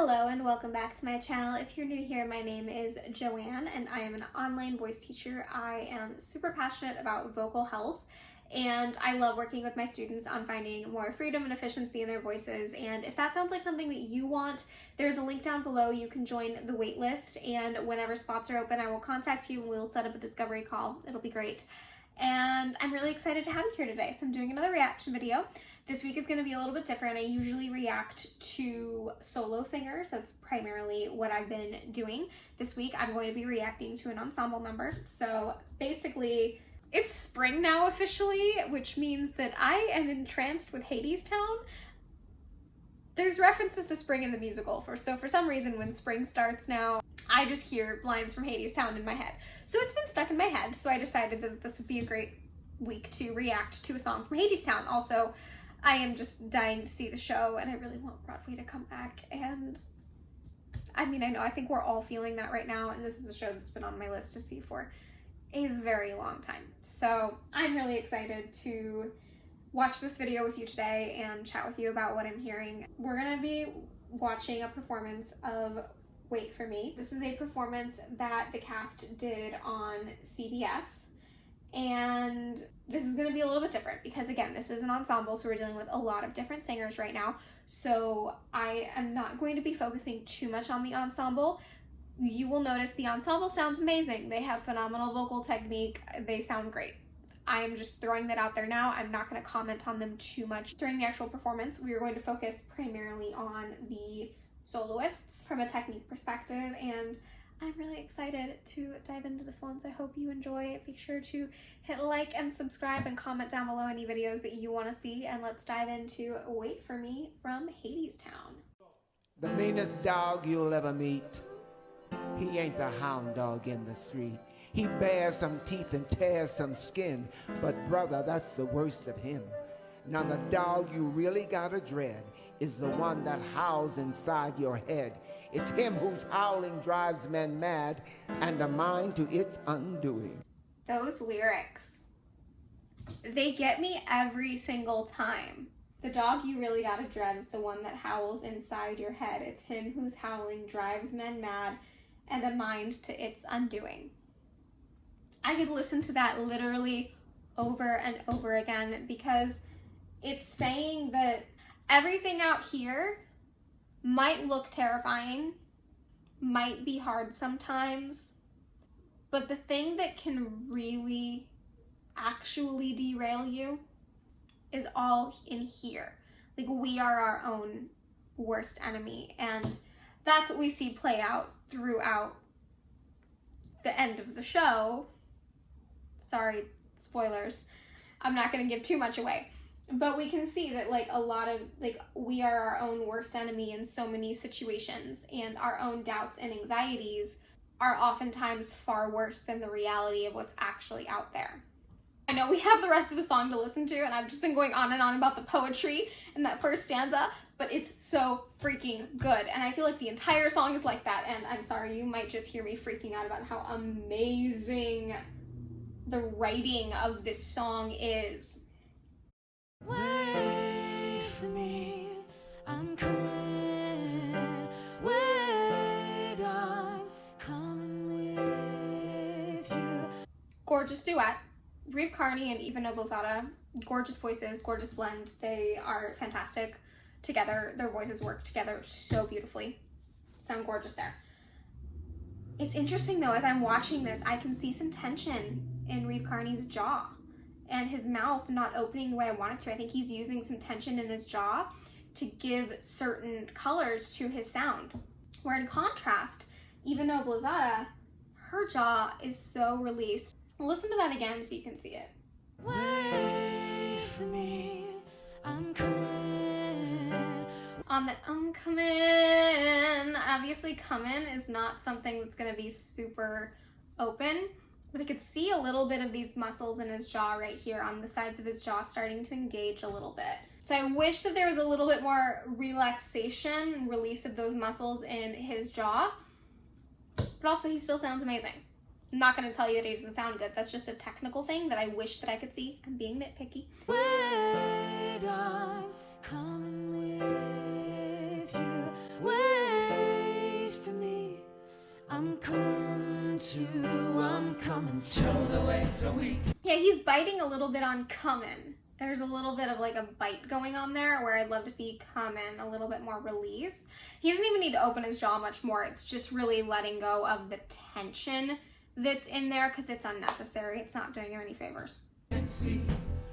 Hello and welcome back to my channel. If you're new here, my name is JoAnne and I am an online voice teacher. I am super passionate about vocal health and I love working with my students on finding more freedom and efficiency in their voices. And if that sounds like something that you want, there's a link down below. You can join the wait list, and whenever spots are open, I will contact you and we'll set up a discovery call. It'll be great. And I'm really excited to have you here today. So I'm doing another reaction video. This week is going to be a little bit different. I usually react to solo singers. That's primarily what I've been doing. This week I'm going to be reacting to an ensemble number. So basically it's spring now officially, which means that I am entranced with Hadestown. There's references to spring in the musical, so for some reason when spring starts now, I just hear lines from Hadestown in my head. So it's been stuck in my head, so I decided that this would be a great week to react to a song from Hadestown. Also, I am just dying to see the show and I really want Broadway to come back, and I think we're all feeling that right now, and this is a show that's been on my list to see for a very long time. So I'm really excited to watch this video with you today and chat with you about what I'm hearing. We're gonna be watching a performance of Wait For Me. This is a performance that the cast did on CBS, and this is going to be a little bit different because, again, this is an ensemble, so we're dealing with a lot of different singers right now. So I am not going to be focusing too much on the ensemble. You will notice the ensemble sounds amazing. They have phenomenal vocal technique. They sound great. I am just throwing that out there now. I'm not going to comment on them too much during the actual performance. We are going to focus primarily on the soloists from a technique perspective, and I'm really excited to dive into this one, so I hope you enjoy it. Make sure to hit like and subscribe and comment down below any videos that you want to see, and let's dive into Wait For Me from Hadestown. The meanest dog you'll ever meet, he ain't the hound dog in the street. He bears some teeth and tears some skin, but brother, that's the worst of him. Now the dog you really gotta dread is the one that howls inside your head. It's him whose howling drives men mad and a mind to its undoing. Those lyrics, they get me every single time. The dog you really gotta dread is the one that howls inside your head. It's him whose howling drives men mad and a mind to its undoing. I could listen to that literally over and over again because it's saying that everything out here might look terrifying, might be hard sometimes, but the thing that can really actually derail you is all in here. Like, we are our own worst enemy, and that's what we see play out throughout the end of the show. Sorry, spoilers. I'm not going to give too much away. But we can see that, like, a lot of, like, we are our own worst enemy in so many situations, and our own doubts and anxieties are oftentimes far worse than the reality of what's actually out there. I know we have the rest of the song to listen to, and I've just been going on and on about the poetry in that first stanza, but it's so freaking good, and I feel like the entire song is like that, and I'm sorry, you might just hear me freaking out about how amazing the writing of this song is. Wait for me, I'm coming. Wait, I'm coming with you. Gorgeous duet. Reeve Carney and Eva Noblezada, gorgeous voices, gorgeous blend. They are fantastic together. Their voices work together so beautifully. Sound gorgeous there. It's interesting though, as I'm watching this, I can see some tension in Reeve Carney's jaw and his mouth not opening the way I want it to. I think he's using some tension in his jaw to give certain colors to his sound. Where in contrast, Eva Noblezada, her jaw is so released. Listen to that again so you can see it. Wait for me, I'm coming. On the I'm coming, obviously coming is not something that's gonna be super open, but I could see a little bit of these muscles in his jaw right here on the sides of his jaw starting to engage a little bit. So I wish that there was a little bit more relaxation and release of those muscles in his jaw, but also he still sounds amazing. I'm not going to tell you that he doesn't sound good. That's just a technical thing that I wish that I could see. I'm being nitpicky. Wait, I'm coming with you. Wait. coming to. Show the way so we. Yeah, he's biting a little bit on "comin'." There's a little bit of like a bite going on there where I'd love to see "comin'" a little bit more release. He doesn't even need to open his jaw much more. It's just really letting go of the tension that's in there because it's unnecessary. It's not doing him any favors.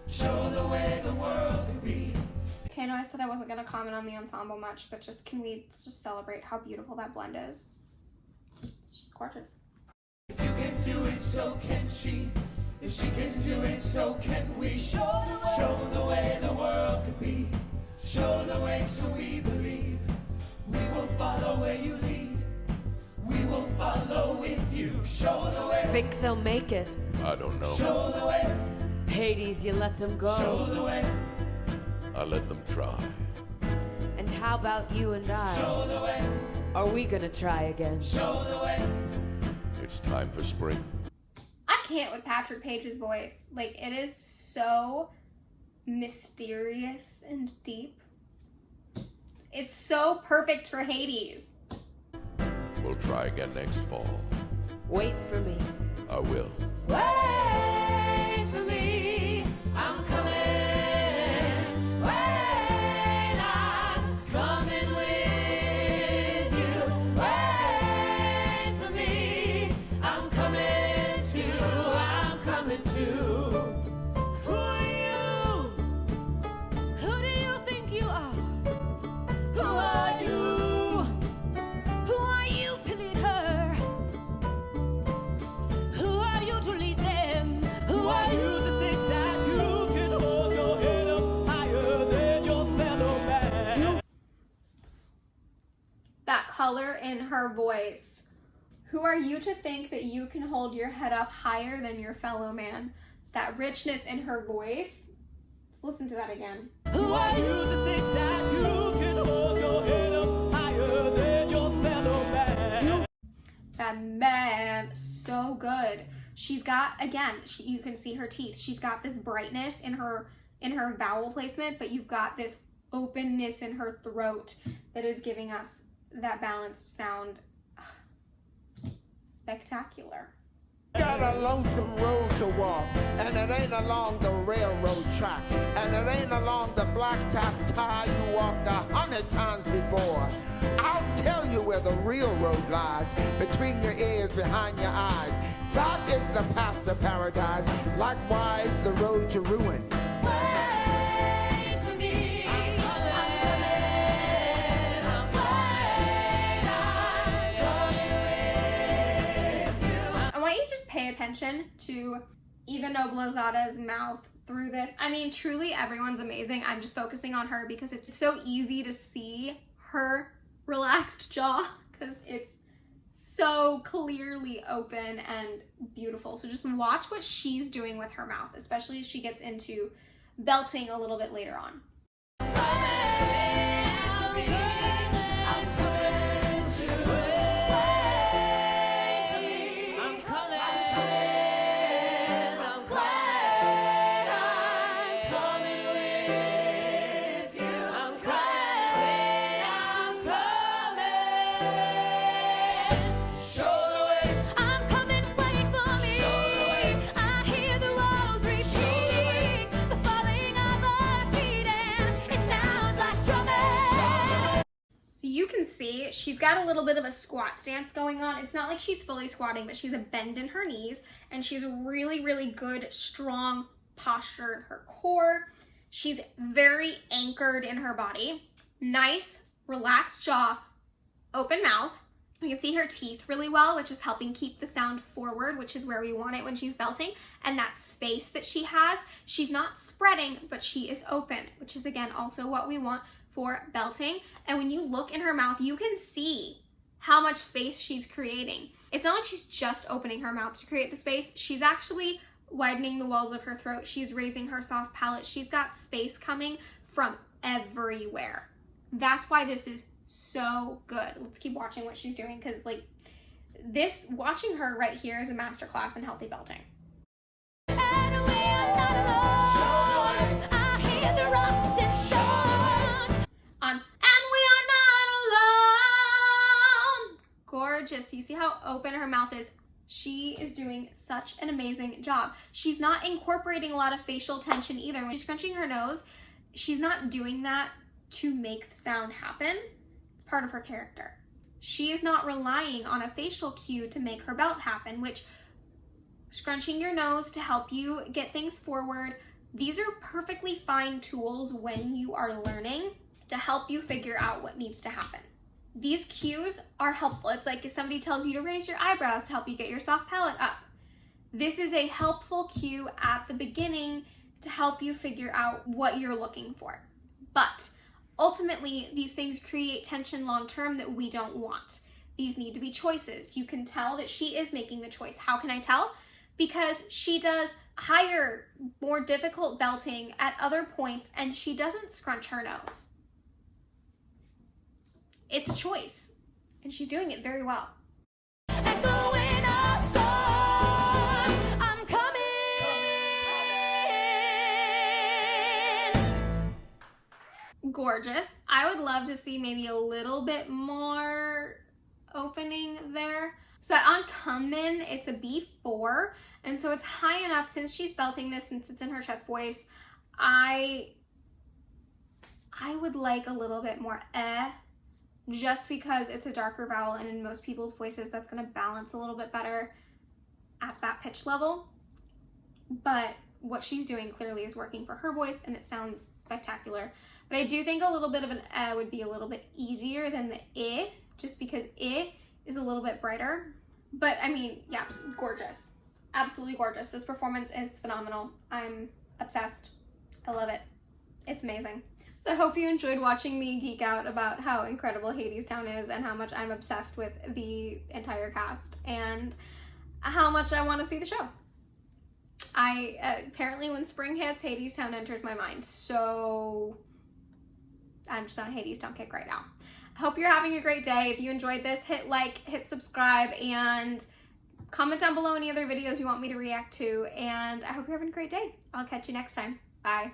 Show the way the world can be. Okay, I know I said I wasn't going to comment on the ensemble much, but can we just celebrate how beautiful that blend is? It's just gorgeous. If you can do it, so can she. If she can do it, so can we. Show the way the world can be. Show the way so we believe. We will follow where you lead. We will follow with you. Show the way. Think they'll make it? I don't know. Show the way. Hades, you let them go. Show the way. I let them try. And how about you and I? Show the way. Are we gonna try again? Show the way. It's time for spring. I can't with Patrick Page's voice. Like, it is so mysterious and deep. It's so perfect for Hades. We'll try again next fall. Wait for me. I will. Wait for me. I'm coming. Wait, I'm coming with you. Wait for me. I'm coming too. I'm coming too. Who are you? Who do you think you are? Who are you? Who are you to lead her? Who are you to lead them? Who are you to think that you can hold your head up higher than your fellow man? That color in her voice. Who are you to think that you can hold your head up higher than your fellow man? That richness in her voice. Let's listen to that again. Who are you to think that you can hold your head up higher than your fellow man? That man, so good. She's got, again, you can see her teeth. She's got this brightness in her vowel placement, but you've got this openness in her throat that is giving us that balanced sound. Spectacular. Got a lonesome road to walk, and it ain't along the railroad track, and it ain't along the blacktop tire you walked 100 times before. I'll tell you where the real road lies, between your ears, behind your eyes. That is the path to paradise, likewise the road to ruin. Wait for me. I'm coming. I'm coming with you. I want you to just pay attention to Eva Noblezada's mouth through this. I mean, truly everyone's amazing. I'm just focusing on her because it's so easy to see her relaxed jaw because it's so clearly open and beautiful. So just watch what she's doing with her mouth, especially as she gets into belting a little bit later on. You can see she's got a little bit of a squat stance going on. It's not like she's fully squatting, but she's a bend in her knees, and she's a really, really good, strong posture in her core. She's very anchored in her body. Nice, relaxed jaw, open mouth. You can see her teeth really well, which is helping keep the sound forward, which is where we want it when she's belting. And that space that she has, she's not spreading, but she is open, which is again also what we want for belting. And when you look in her mouth, you can see how much space she's creating. It's not like she's just opening her mouth to create the space. She's actually widening the walls of her throat. She's raising her soft palate. She's got space coming from everywhere. That's why this is so good. Let's keep watching what she's doing, because like this, watching her right here is a masterclass in healthy belting. And we are not alone. I hear the rocks and stones. And we are not alone. gorgeous. You see how open her mouth is? She is doing such an amazing job. She's not incorporating a lot of facial tension either. When she's scrunching her nose, she's not doing that to make the sound happen. It's part of her character. She is not relying on a facial cue to make her belt happen, which scrunching your nose to help you get things forward. These are perfectly fine tools when you are learning to help you figure out what needs to happen. These cues are helpful. It's like if somebody tells you to raise your eyebrows to help you get your soft palate up. This is a helpful cue at the beginning to help you figure out what you're looking for. But ultimately, these things create tension long term that we don't want. These need to be choices. You can tell that she is making the choice. How can I tell? Because she does higher, more difficult belting at other points and she doesn't scrunch her nose. It's a choice, and she's doing it very well. Echoing our song, I'm coming. Gorgeous. I would love to see maybe a little bit more opening there. So that on come in, it's a B4, and so it's high enough since she's belting this, since it's in her chest voice. I would like a little bit more just because it's a darker vowel, and in most people's voices that's going to balance a little bit better at that pitch level. But what she's doing clearly is working for her voice and it sounds spectacular. But I do think a little bit of an would be a little bit easier than the I, just because I is a little bit brighter. But I mean, yeah, gorgeous. Absolutely gorgeous. This performance is phenomenal. I'm obsessed. I love it. It's amazing. So I hope you enjoyed watching me geek out about how incredible Hadestown is and how much I'm obsessed with the entire cast and how much I want to see the show. Apparently when spring hits, Hadestown enters my mind. So I'm just on a Hadestown kick right now. I hope you're having a great day. If you enjoyed this, hit like, hit subscribe, and comment down below any other videos you want me to react to. And I hope you're having a great day. I'll catch you next time. Bye.